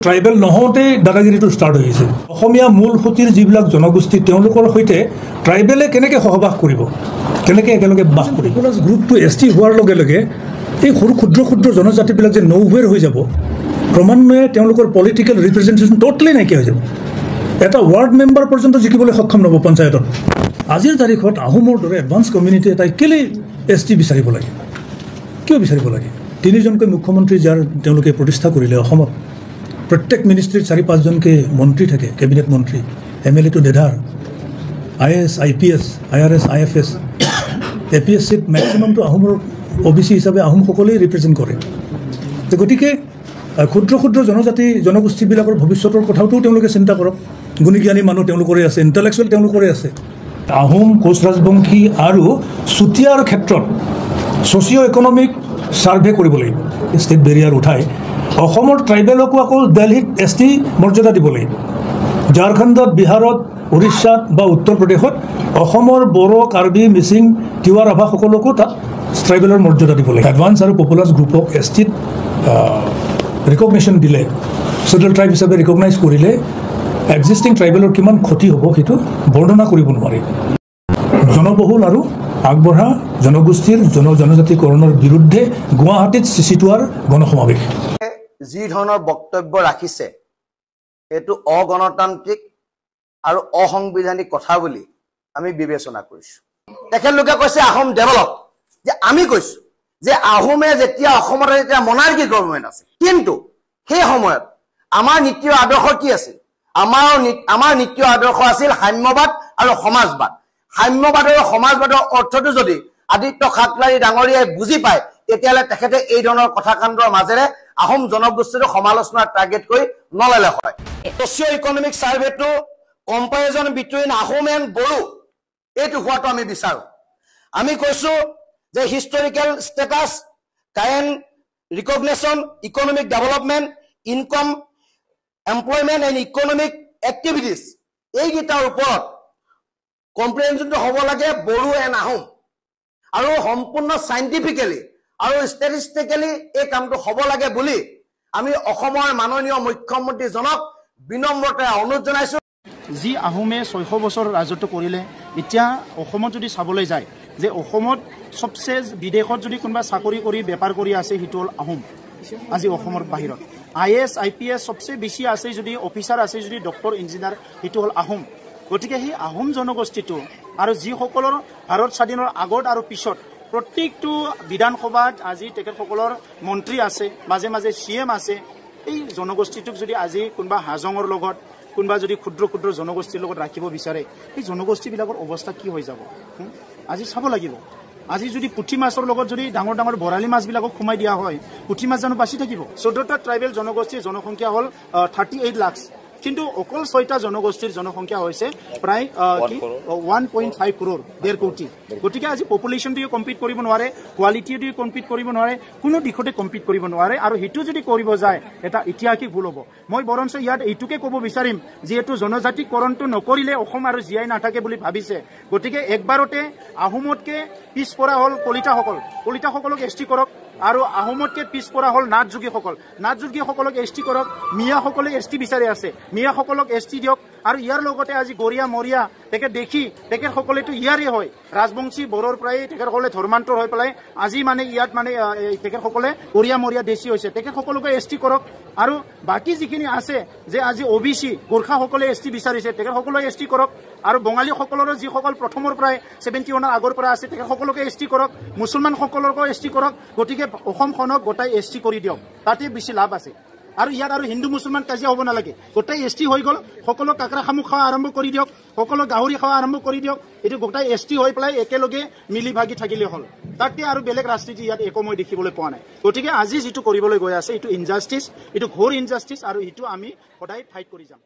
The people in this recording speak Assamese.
ট্ৰাইবেল নহওঁতে দাদাগিৰিটো ষ্টাৰ্ট হৈছে অসমীয়া মূল সুতিৰ যিবিলাক জনগোষ্ঠী তেওঁলোকৰ সৈতে ট্ৰাইবেলে কেনেকৈ সহবাস কৰিব কেনেকৈ একেলগে বাস কৰিব গ্ৰুপটো ST হোৱাৰ লগে লগে এই সৰু ক্ষুদ্ৰ ক্ষুদ্ৰ জনজাতিবিলাক যে নৌৱেৰ হৈ যাব ক্ৰমান্বয়ে তেওঁলোকৰ পলিটিকেল ৰিপ্ৰেজেণ্টেশ্যন টোটেলি নাইকিয়া হৈ যাব এটা ৱাৰ্ড মেম্বাৰ পৰ্যন্ত জিকিবলৈ সক্ষম নহ'ব পঞ্চায়তত আজিৰ তাৰিখত আহোমৰ দৰে এডভান্স কমিউনিটি এটাই কেলৈ ST বিচাৰিব লাগে কিয় বিচাৰিব লাগে তিনিজনকৈ মুখ্যমন্ত্ৰী যাৰ তেওঁলোকে প্ৰতিষ্ঠা কৰিলে অসমত প্ৰত্যেক মিনিষ্ট্ৰীত 4-5জনকৈ মন্ত্ৰী থাকে কেবিনেট মন্ত্ৰী MLA টু ডেধাৰ IAS IPS IRS IFS APSCত মেক্সিমামটো আহোমৰ OBC হিচাপে আহোমসকলেই ৰিপ্ৰেজেণ্ট কৰে গতিকে ক্ষুদ্ৰ ক্ষুদ্ৰ জনগোষ্ঠীবিলাকৰ ভৱিষ্যতৰ কথাওতো তেওঁলোকে চিন্তা কৰক গুণীজ্ঞানী মানুহ তেওঁলোকৰে আছে ইণ্টেলেকচুৱেল তেওঁলোকৰে আছে আহোম কোচ ৰাজবংশী আৰু চুতীয়াৰ ক্ষেত্ৰত ছ'চিঅ' ইকনমিক ছাৰ্ভে কৰিব লাগিব ষ্টেট বেৰিয়াৰ উঠাই অসমৰ ট্ৰাইবেলকো আকৌ দিল্লীত ST মৰ্যাদা দিব লাগিব ঝাৰখণ্ডত বিহাৰত উৰিষ্যাত বা উত্তৰ প্ৰদেশত অসমৰ বড়ো কাৰ্বি মিচিং তিৱা ৰাভাসকলকো তাত ট্ৰাইবেলৰ মৰ্যাদা দিব লাগিব এডভান্স আৰু পপুলাৰ গ্ৰুপক STত ৰিকগনিশ্যন দিলে চেডুল ট্ৰাইব হিচাপে ৰিকগনাইজ কৰিলে এক্সিষ্টিং ট্ৰাইবেলৰ কিমান ক্ষতি হ'ব সেইটো বৰ্ণনা কৰিব নোৱাৰি জনবহুল আৰু আগবঢ়া জনগোষ্ঠীৰ জনজাতিকৰণৰ বিৰুদ্ধে গুৱাহাটীত চিচিটোৱাৰ গণসমাৱেশ যি ধৰণৰ বক্তব্য ৰাখিছে এইটো অগণতান্ত্ৰিক আৰু অসংবিধানিক কথা বুলি আমি বিবেচনা কৰিছোঁ তেখেতলোকে কৈছে আহোম ডেভেলপ যে আমি কৈছোঁ যে আহোমে যেতিয়া অসমত এতিয়া মনাৰ্কি গভৰ্ণমেণ্ট আছে কিন্তু সেই সময়ত আমাৰ নীতি আদৰ্শ কি আছিল আমাৰ নীতি আদৰ্শ আছিল সাম্যবাদ আৰু সমাজবাদ সাম্যবাদ আৰু সমাজবাদৰ অৰ্থটো যদি আদিত্য খাটলাৰী ডাঙৰীয়াই বুজি পায় তেতিয়াহ'লে তেখেতে এই ধৰণৰ কথাকাণ্ডৰ মাজেৰে আহোম জনগোষ্ঠীৰ সমালোচনাৰ টাৰ্গেট কৰি নললে হয় ছ'চিঅ' ইকনমিক ছাৰ্ভেটো comparison between Ahom and Bodo এইটো হোৱাটো আমি বিচাৰোঁ আমি কৈছোঁ যে historical status current recognition economic development income employment and economic activities এইকেইটাৰ ওপৰত কম্প্ৰিহেনশ্যনটো হ'ব লাগে বড়ো এণ্ড আহোম আৰু সম্পূৰ্ণ চাইণ্টিফিকেলি আৰু ষ্টেটিষ্টিকেলি এই কামটো হ'ব লাগে বুলি আমি অসমৰ মাননীয় মুখ্যমন্ত্ৰীজনক বিনম্ৰতাৰে অনুৰোধ জনাইছোঁ যি আহোমে 600 বছৰ ৰাজত্ব কৰিলে এতিয়া অসমত যদি চাবলৈ যায় যে অসমত সবচে বিদেশত যদি কোনোবা চাকৰি কৰি বেপাৰ কৰি আছে সেইটো হ'ল আহোম আজি অসমৰ বাহিৰত IAS IPS সবচে বেছি আছে যদি অফিচাৰ আছে যদি ডক্টৰ ইঞ্জিনিয়াৰ সেইটো হ'ল আহোম গতিকে সেই আহোম জনগোষ্ঠীটো আৰু যিসকলৰ ভাৰত স্বাধীনৰ আগত আৰু পিছত প্ৰত্যেকটো বিধানসভাত আজি তেখেতসকলৰ মন্ত্ৰী আছে মাজে মাজে CM আছে এই জনগোষ্ঠীটোক যদি আজি কোনোবা হাজঙৰ লগত কোনোবা যদি ক্ষুদ্ৰ ক্ষুদ্ৰ জনগোষ্ঠীৰ লগত ৰাখিব বিচাৰে এই জনগোষ্ঠীবিলাকৰ অৱস্থা কি হৈ যাব আজি চাব লাগিব আজি যদি পুঠি মাছৰ লগত যদি ডাঙৰ ডাঙৰ বৰালি মাছবিলাকক সোমাই দিয়া হয় পুঠি মাছ জানো বাচি থাকিব 14টা ট্ৰাইবেল জনগোষ্ঠীৰ জনসংখ্যা হ'ল 38 লাখ কিন্তু অকল 6টা জনগোষ্ঠীৰ জনসংখ্যা হৈছে প্ৰায় 1.5 crore 1.5 কোটি গতিকে আজি পপুলেশ্যন দিয়ে কম্পিট কৰিব নোৱাৰে কোৱালিটি দিয়ে কম্পিট কৰিব নোৱাৰে কোনো দিশতে কম্পিট কৰিব নোৱাৰে আৰু হেতু যদি কৰিব যায় এটা ঐতিহাসিক ভুল হ'ব মই বৰঞ্চ ইয়াত এইটোকে ক'ব বিচাৰিম যিহেতু জনজাতিকৰণটো নকৰিলে অসম আৰু জীয়াই নাথাকে বুলি ভাবিছে গতিকে একবাৰতে আহোমতকে পিছপৰা হ'ল কলিতাসকলক ST কৰক আৰু আহোমতকে পিছপৰা হ'ল নাথযোগীসকলক ST কৰক মিয়াসকলে ST বিচাৰি আছে মিয়াসকলক ST দিয়ক আৰু ইয়াৰ লগতে আজি গৰিয়া মৰিয়া তেখেতসকলেতো ইয়াৰে হয় ৰাজবংশী বড়োৰ প্ৰায় তেখেতসকলে ধৰ্মান্তৰ হৈ পেলাই আজি মানে ইয়াত মানে তেখেতসকলে গৰিয়া মৰিয়া দেশী হৈছে তেখেতসকলকে ST কৰক আৰু বাকী যিখিনি আছে যে আজি OBC গোৰ্খাসকলে ST বিচাৰিছে তেখেতসকলক ST কৰক আৰু বঙালীসকলৰ যিসকল প্ৰথমৰ প্ৰায় 71 আগৰ পৰা আছে তেখেতসকলকে ST কৰক মুছলমানসকলকো ST কৰক গতিকে অসমখনক গোটাই ST কৰি দিয়ক তাতে বেছি লাভ আছে আৰু ইয়াত আৰু হিন্দু মুছলমান কাজিয়া হ'ব নালাগে গোটাই ST হৈ গ'ল সকলো কাকৰা খামুক খোৱা আৰম্ভ কৰি দিয়ক সকলো গাহৰি খোৱা আৰম্ভ কৰি দিয়ক এইটো গোটাই ST হৈ পেলাই একেলগে মিলি ভাগি থাকিলে হ'ল তাতে আৰু বেলেগ ৰাজনীতি ইয়াত একো মই দেখিবলৈ পোৱা নাই গতিকে আজি যিটো কৰিবলৈ গৈ আছে এইটো ইনজাষ্টিছ এইটো ঘোৰ ইনজাষ্টিছ আৰু এইটো আমি সদায় ফাইট কৰি যাম